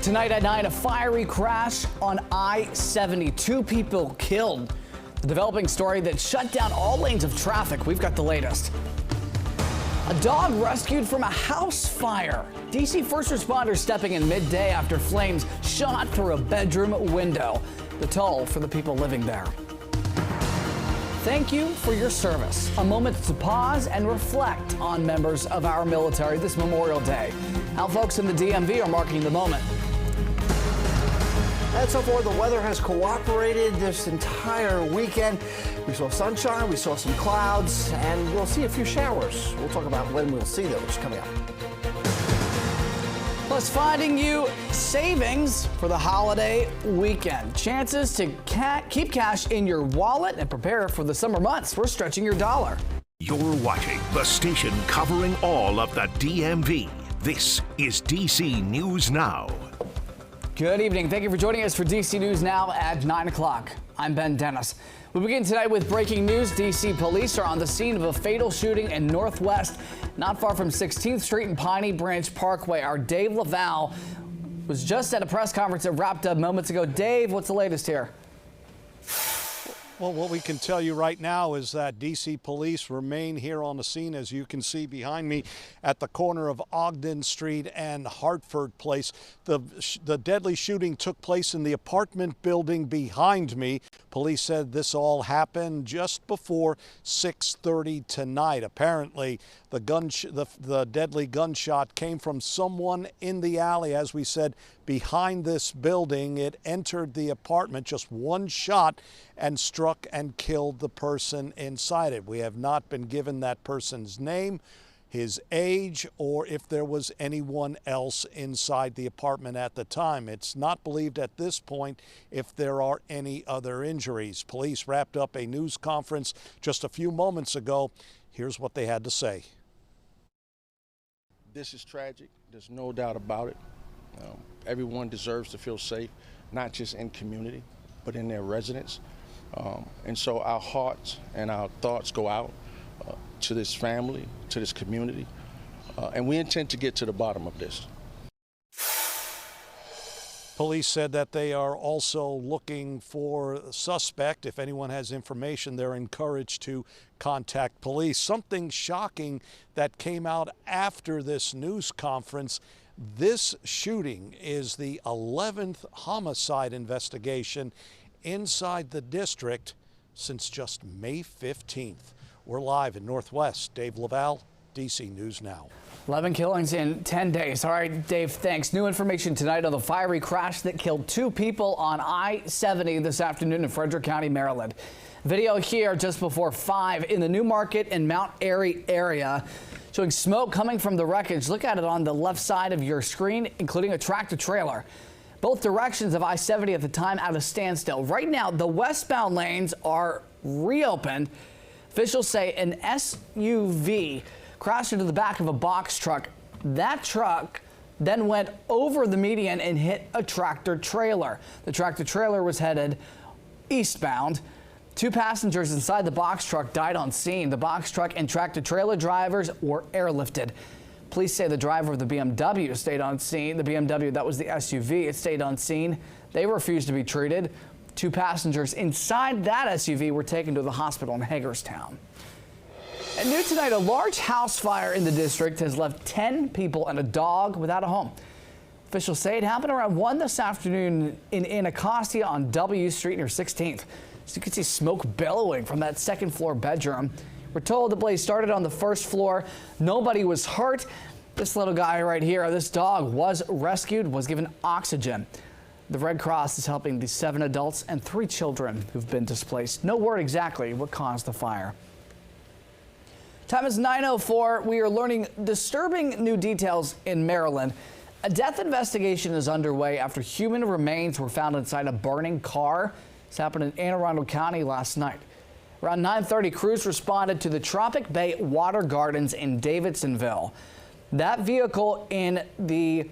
Tonight at 9, a fiery crash on I-70. 2 people killed. The developing story that shut down all lanes of traffic. We've got the latest. A dog rescued from a house fire. D.C. first responders stepping in midday after flames shot through a bedroom window. The toll for the people living there. Thank you for your service. A moment to pause and reflect on members of our military this Memorial Day. How folks in the DMV are marking the moment. And so far, the weather has cooperated this entire weekend. We saw sunshine, we saw some clouds, and we'll see a few showers. We'll talk about when we'll see those coming up. Plus, finding you savings for the holiday weekend. Chances to keep cash in your wallet and prepare for the summer months. We're stretching your dollar. You're watching the station covering all of the DMV. This is DC News Now. Good evening. Thank you for joining us for DC News Now at 9 o'clock. I'm Ben Dennis. We begin tonight with breaking news. DC police are on the scene of a fatal shooting in Northwest, not far from 16th Street and Piney Branch Parkway. Our Dave Laval was just at a press conference that wrapped up moments ago. Dave, what's the latest here? Well, what we can tell you right now is that DC police remain here on the scene, as you can see behind me, at the corner of Ogden Street and Hartford Place. The deadly shooting took place in the apartment building behind me. Police said this all happened just before 6:30 tonight. Apparently, the deadly gunshot came from someone in the alley, as we said, behind this building. It entered the apartment, just one shot, and struck and killed the person inside it. We have not been given that person's name, his age, or if there was anyone else inside the apartment at the time. It's not believed at this point if there are any other injuries. Police wrapped up a news conference just a few moments ago. Here's what they had to say. This is tragic. There's no doubt about it. Everyone deserves to feel safe, not just in community, but in their residence. And so our hearts and our thoughts go out to this family, to this community, and we intend to get to the bottom of this. Police said that they are also looking for a suspect. If anyone has information, they're encouraged to contact police. Something shocking that came out after this news conference. This shooting is the 11th homicide investigation inside the district since just May 15th. We're live in Northwest. Dave Laval, DC News Now. 11 killings in 10 days. All right, Dave, thanks. New information tonight on the fiery crash that killed 2 people on I-70 this afternoon in Frederick County, Maryland. Video here just before 5 in the New Market and Mount Airy area, showing smoke coming from the wreckage. Look at it on the left side of your screen, including a tractor trailer. Both directions of I-70 at the time at a standstill. Right now, the westbound lanes are reopened. Officials say an SUV crashed into the back of a box truck. That truck then went over the median and hit a tractor trailer. The tractor trailer was headed eastbound. 2 passengers inside the box truck died on scene. The box truck and tractor trailer drivers were airlifted. Police say the driver of the BMW stayed on scene. The BMW, that was the SUV, it stayed on scene. They refused to be treated. 2 passengers inside that SUV were taken to the hospital in Hagerstown. And new tonight, a large house fire in the district has left 10 people and a dog without a home. Officials say it happened around 1 this afternoon in Anacostia on W Street near 16th. So you can see smoke billowing from that second floor bedroom. We're told the blaze started on the first floor. Nobody was hurt. This little guy right here, this dog, was rescued, was given oxygen. The Red Cross is helping the 7 adults and 3 children who've been displaced. No word exactly what caused the fire. Time is 9:04. We are learning disturbing new details in Maryland. A death investigation is underway after human remains were found inside a burning car. This happened in Anne Arundel County last night. Around 9:30, crews responded to the Tropic Bay Water Gardens in Davidsonville. That vehicle in the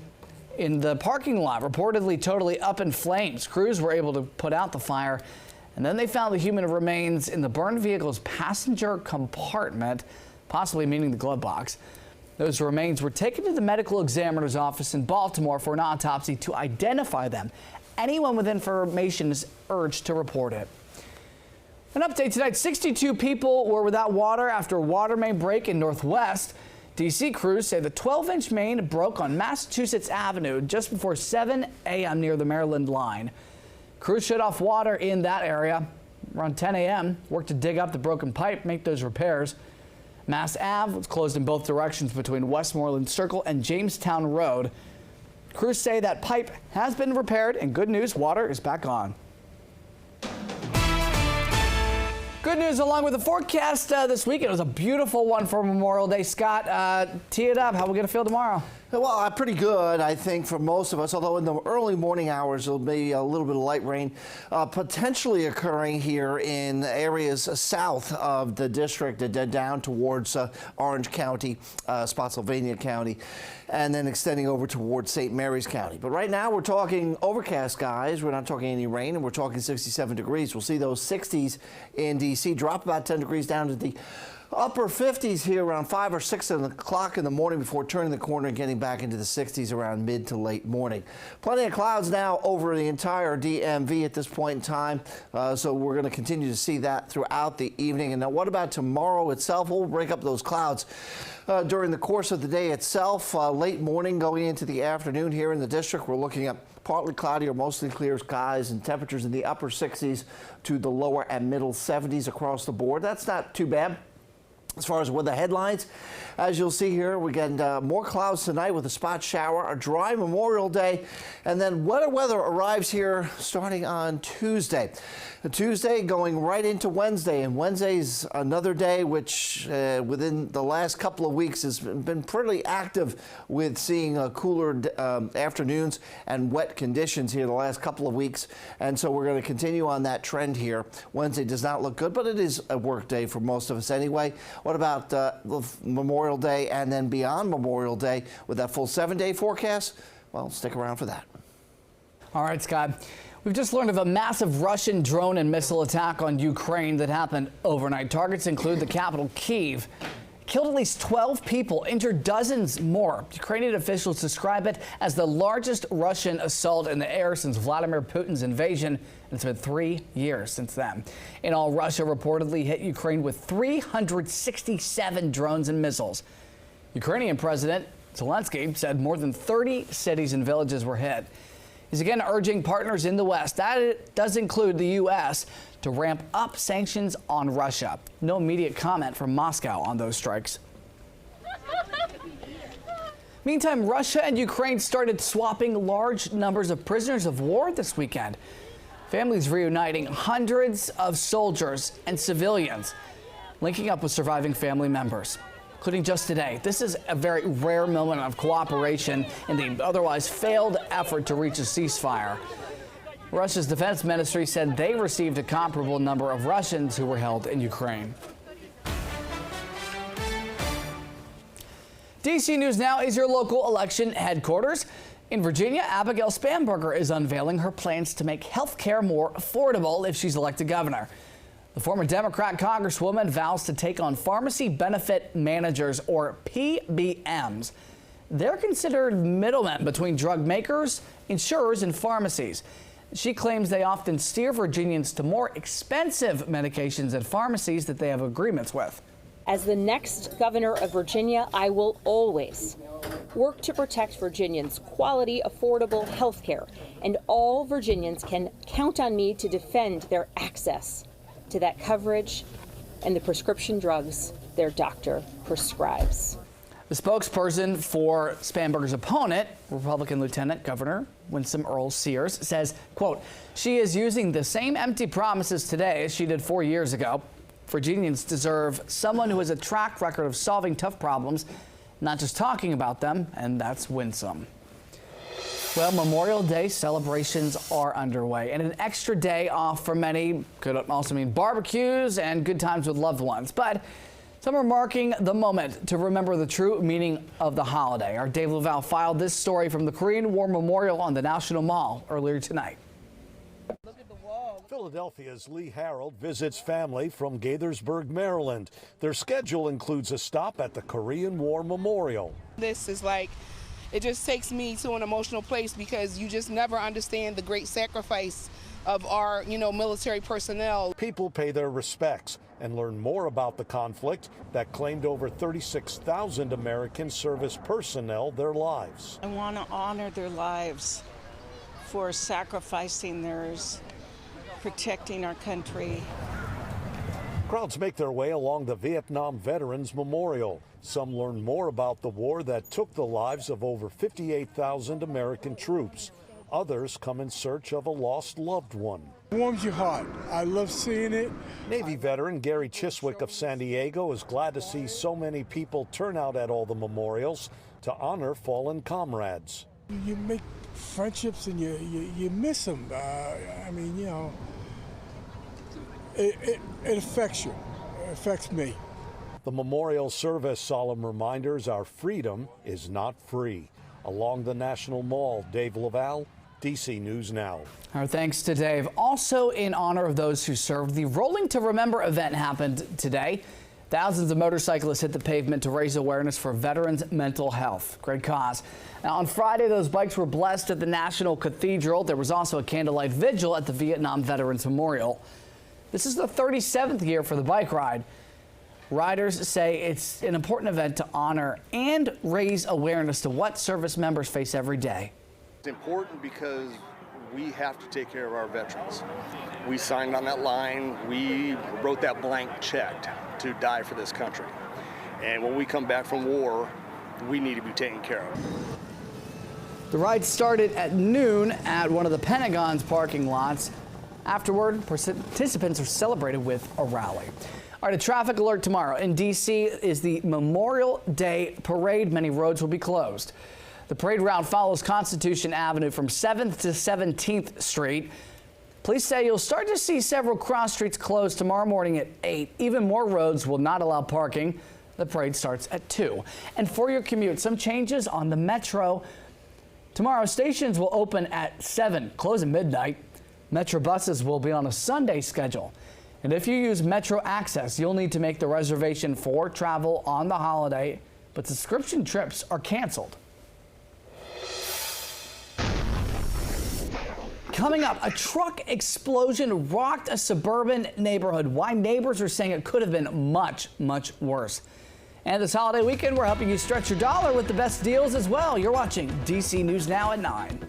parking lot reportedly totally up in flames. Crews were able to put out the fire, and then they found the human remains in the burned vehicle's passenger compartment, possibly meaning the glove box. Those remains were taken to the medical examiner's office in Baltimore for an autopsy to identify them. Anyone with information is urged to report it. An update tonight, 62 people were without water after a water main break in Northwest. D.C. crews say the 12-inch main broke on Massachusetts Avenue just before 7 a.m. near the Maryland line. Crews shut off water in that area. Around 10 a.m., worked to dig up the broken pipe, make those repairs. Mass Ave was closed in both directions between Westmoreland Circle and Jamestown Road. Crews say that pipe has been repaired, and good news, water is back on. Good news along with the forecast this weekend. It was a beautiful one for Memorial Day. Scott, tee it up. How are we going to feel tomorrow? Well, pretty good, I think, for most of us, although in the early morning hours, there'll be a little bit of light rain potentially occurring here in areas south of the district, down towards Orange County, Spotsylvania County, and then extending over towards St. Mary's County. But right now, we're talking overcast skies. We're not talking any rain, and we're talking 67 degrees. We'll see those 60s in D.C. drop about 10 degrees down to the upper 50s here around 5 or 6 o'clock in the morning before turning the corner and getting back into the 60s around mid to late morning. Plenty of clouds now over the entire DMV at this point in time, so we're going to continue to see that throughout the evening. And now what about tomorrow itself? We'll break up those clouds during the course of the day itself. Late morning going into the afternoon here in the district, we're looking at partly cloudy or mostly clear skies and temperatures in the upper 60s to the lower and middle 70s across the board. That's not too bad. As far as weather headlines, as you'll see here, we get more clouds tonight with a spot shower, a dry Memorial Day, and then weather arrives here starting on Tuesday. Tuesday going right into Wednesday, and Wednesday's another day which within the last couple of weeks has been pretty active with seeing cooler afternoons and wet conditions here the last couple of weeks, and so we're going to continue on that trend here. Wednesday does not look good, but it is a work day for most of us anyway. What about Memorial Day and then beyond Memorial Day with that full 7-day forecast? Well, stick around for that. All right, Scott. We've just learned of a massive Russian drone and missile attack on Ukraine that happened overnight. Targets include the capital, Kyiv. Killed at least 12 people, injured dozens more. Ukrainian officials describe it as the largest Russian assault in the air since Vladimir Putin's invasion, and it's been 3 years since then. In all, Russia reportedly hit Ukraine with 367 drones and missiles. Ukrainian President Zelensky said more than 30 cities and villages were hit. He's again urging partners in the West, that does include the U.S., to ramp up sanctions on Russia. No immediate comment from Moscow on those strikes. Meantime, Russia and Ukraine started swapping large numbers of prisoners of war this weekend. Families reuniting hundreds of soldiers and civilians, linking up with surviving family members, including just today. This is a very rare moment of cooperation in the otherwise failed effort to reach a ceasefire. Russia's defense ministry said they received a comparable number of Russians who were held in Ukraine. DC News Now is your local election headquarters. In Virginia, Abigail Spanberger is unveiling her plans to make health care more affordable if she's elected governor. The former Democrat Congresswoman vows to take on pharmacy benefit managers, or PBMs. They're considered middlemen between drug makers, insurers, and pharmacies. She claims they often steer Virginians to more expensive medications at pharmacies that they have agreements with. As the next governor of Virginia, I will always work to protect Virginians' quality, affordable health care, and all Virginians can count on me to defend their access to that coverage and the prescription drugs their doctor prescribes. The spokesperson for Spanberger's opponent, Republican Lieutenant Governor Winsome Earl-Sears, says, quote, she is using the same empty promises today as she did 4 years ago. Virginians deserve someone who has a track record of solving tough problems, not just talking about them, and that's Winsome. Well, Memorial Day celebrations are underway, and an extra day off for many could also mean barbecues and good times with loved ones. But some are marking the moment to remember the true meaning of the holiday. Our Dave Laval filed this story from the Korean War Memorial on the National Mall earlier tonight. Look at the wall. Philadelphia's Lee Harold visits family from Gaithersburg, Maryland. Their schedule includes a stop at the Korean War Memorial. This is like, it just takes me to an emotional place because you just never understand the great sacrifice of our, military personnel. People pay their respects and learn more about the conflict that claimed over 36,000 American service personnel their lives. I want to honor their lives for sacrificing theirs, protecting our country. Crowds make their way along the Vietnam Veterans Memorial. Some learn more about the war that took the lives of over 58,000 American troops. Others come in search of a lost loved one. It warms your heart. I love seeing it. Navy veteran Gary Chiswick of San Diego is glad to see so many people turn out at all the memorials to honor fallen comrades. You make friendships and you miss them. It affects you. It affects me. The memorial service solemn reminders our freedom is not free. Along the National Mall, Dave Laval, DC News Now. Our thanks to Dave. Also in honor of those who served, the Rolling to Remember event happened today. Thousands of motorcyclists hit the pavement to raise awareness for veterans' mental health. Great cause. Now, on Friday, those bikes were blessed at the National Cathedral. There was also a candlelight vigil at the Vietnam Veterans Memorial. This is the 37th year for the bike ride. Riders say it's an important event to honor and raise awareness to what service members face every day. It's important because we have to take care of our veterans. We signed on that line. We wrote that blank check to die for this country. And when we come back from war, we need to be taken care of. The ride started at noon at one of the Pentagon's parking lots. Afterward, participants are celebrated with a rally. All right, a traffic alert tomorrow. In D.C. is the Memorial Day Parade. Many roads will be closed. The parade route follows Constitution Avenue from 7th to 17th Street. Police say you'll start to see several cross streets closed tomorrow morning at 8. Even more roads will not allow parking. The parade starts at 2. And for your commute, some changes on the Metro. Tomorrow, stations will open at 7, close at midnight. Metro buses will be on a Sunday schedule. And if you use Metro Access, you'll need to make the reservation for travel on the holiday, but subscription trips are canceled. Coming up, a truck explosion rocked a suburban neighborhood. Why neighbors are saying it could have been much, much worse. And this holiday weekend, we're helping you stretch your dollar with the best deals as well. You're watching DC News Now at 9.